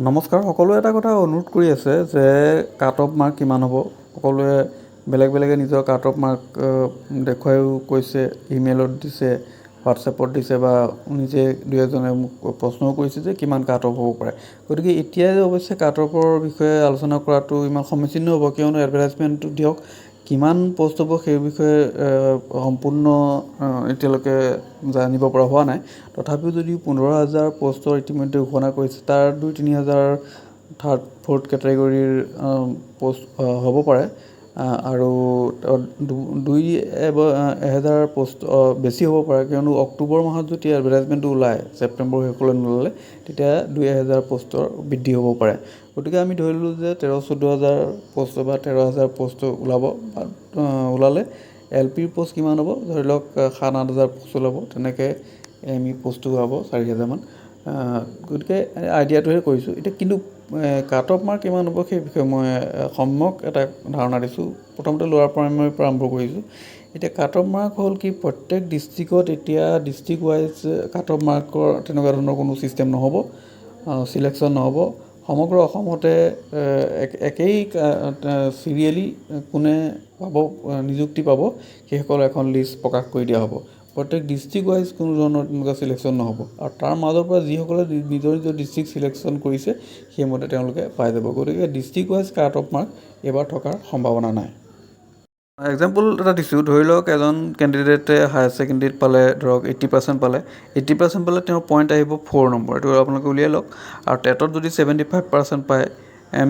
নমস্কাৰ সকলোৱে এটা কথা অনুৰোধ কৰি আছে যে কাট অফ মাৰ্ক কিমান হ'ব সকলোৱে বেলেগে নিজৰ কাট অফ মাৰ্ক দেখুৱাইও কৈছে ইমেইলত দিছে হোৱাটছএপত দিছে বা নিজে দুই এজনে মোক প্ৰশ্নও কৰিছে যে কিমান কাট অফ হ'ব পাৰে গতিকে এতিয়াই অৱশ্যে কাট অফৰ বিষয়ে আলোচনা কৰাটো ইমান সমীচীন নহ'ব কিয়নো এডভাৰটাইজমেণ্টটো দিয়ক কিমান পষ্ট হ'ব সেই বিষয়ে সম্পূৰ্ণ এতিয়ালৈকে জানিব পৰা হোৱা নাই তথাপিও যদি 15,000 পষ্টৰ ইতিমধ্যে ঘোষণা কৰিছে তাৰ 2-3,000 থাৰ্ড ফ'ৰ্থ কেটেগৰীৰ পষ্ট হ'ব পাৰে আৰু 2,000 পষ্ট বেছি হ'ব পাৰে কিয়নো অক্টোবৰ মাহত যেতিয়া এডভাৰটাইজমেণ্টটো ওলায় ছেপ্টেম্বৰ শেষলৈ নোলালে তেতিয়া 2,000 পষ্টৰ বৃদ্ধি হ'ব পাৰে গতিকে আমি ধৰিলোঁ যে 13-14,000 পষ্ট বা 13,000 পষ্ট ওলাব বা ওলালে এল পিৰ পষ্ট কিমান হ'ব ধৰি লওক 7-8,000 পষ্ট ওলাব তেনেকৈ এম ই পষ্টটো ওলাব 4,000মান গতিকে আইডিয়াটোহে কৰিছোঁ এতিয়া কিন্তু কাট অফ মাৰ্ক কিমান হ'ব সেই বিষয়ে মই সম্যক এটা ধাৰণা দিছোঁ প্ৰথমতে লোৱাৰ প্ৰাইমাৰীৰ পৰা আৰম্ভ কৰিছোঁ এতিয়া কাট অফ মাৰ্ক হ'ল কি প্ৰত্যেক ডিষ্ট্ৰিক্টত এতিয়া ডিষ্ট্ৰিক্ট ৱাইজ কাট অফ মাৰ্কৰ তেনেকুৱা ধৰণৰ কোনো ছিষ্টেম নহ'ব ছিলেকশ্যন নহ'ব সমগ্ৰ অসমতে একেই চিৰিয়েলি কোনে পাব নিযুক্তি পাব সেইসকলৰ এখন লিষ্ট প্ৰকাশ কৰি দিয়া হ'ব প্ৰত্যেক ডিষ্ট্ৰিক্ট ৱাইজ কোনো ধৰণৰ তেনেকুৱা ছিলেকশ্যন নহ'ব আৰু তাৰ মাজৰ পৰা যিসকলে নিজৰ ডিষ্ট্ৰিক্ট ছিলেকশ্যন কৰিছে সেইমতে তেওঁলোকে পাই যাব গতিকে district wise cut off mark এইবাৰ থকাৰ সম্ভাৱনা নাই এক্সাম্পল এটা দিছোঁ ধৰি লওক এজন কেণ্ডিডেটে হায়াৰ ছেকেণ্ডেৰীত পালে ধৰক 80% পালে 80% পালে তেওঁৰ পইণ্ট আহিব 4 নম্বৰ এইটো আপোনালোকে উলিয়াই লওক আৰু টেটত যদি 75% পায়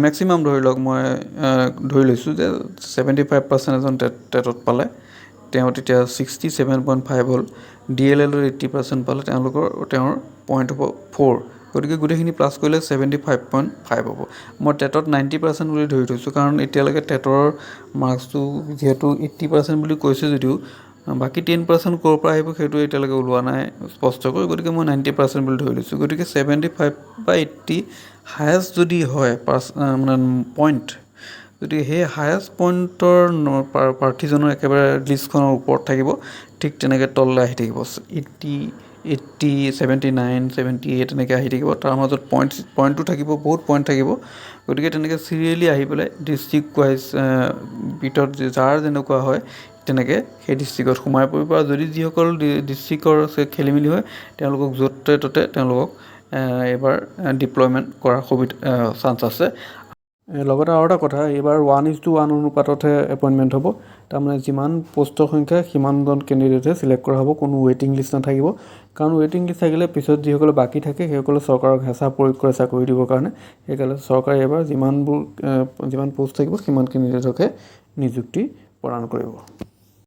মেক্সিমাম ধৰি লওক মই ধৰি লৈছোঁ যে 75% এজন টেটত পালে তেওঁ তেতিয়া 67.5 হ'ল DLLত 80% পালে তেওঁৰ পইণ্ট হ'ব 4 গতিকে গোটেইখিনি প্লাছ কৰিলে 75.5 হ'ব মই টেটত 90% বুলি ধৰি থৈছোঁ কাৰণ এতিয়ালৈকে টেটৰ মাৰ্কছটো যিহেতু 80% বুলি কৈছে যদিও বাকী 10% ক'ৰ পৰা আহিব সেইটো এতিয়ালৈকে ওলোৱা নাই স্পষ্টকৈ গতিকে মই 90% বুলি ধৰি লৈছোঁ গতিকে 75 বা 80 হায়েষ্ট যদি হয় মানে পইণ্ট যদি সেই হায়েষ্ট পইণ্টৰ প্ৰাৰ্থীজনৰ একেবাৰে লিষ্টখনৰ ওপৰত থাকিব ঠিক তেনেকৈ তললৈ আহি থাকিব 80, 79, 78 এনেকৈ আহি থাকিব তাৰ মাজত পইণ্টটো থাকিব বহুত পইণ্ট থাকিব গতিকে তেনেকৈ চিৰিয়েলি আহি পেলাই ডিষ্ট্ৰিক্ট ৱাইজ ভিতৰত যাৰ যেনেকুৱা হয় তেনেকৈ সেই ডিষ্ট্ৰিক্টত সোমাই পৰিব আৰু যদি যিসকল ডিষ্ট্ৰিক্টৰ খেলি মেলি হয় তেওঁলোকক য'তে ত'তে তেওঁলোকক এইবাৰ ডিপ্লয়মেণ্ট কৰাৰ চান্স আছে লগতে আৰু এটা কথা এইবাৰ 1:1 অনুপাততহে এপইণ্টমেণ্ট হ'ব তাৰমানে যিমান পষ্টৰ সংখ্যা সিমানজন কেণ্ডিডেটহে চিলেক্ট কৰা হ'ব কোনো ৱেইটিং লিষ্ট নাথাকিব কাৰণ ৱেইটিং লিষ্ট থাকিলে পিছত যিসকলে বাকী থাকে সেইসকলে চৰকাৰক হেঁচা প্ৰয়োগ কৰে চাকৰি দিবৰ কাৰণে সেইকাৰণে চৰকাৰে এইবাৰ যিমান পষ্ট থাকিব সিমান কেণ্ডিডেটকহে নিযুক্তি প্ৰদান কৰিব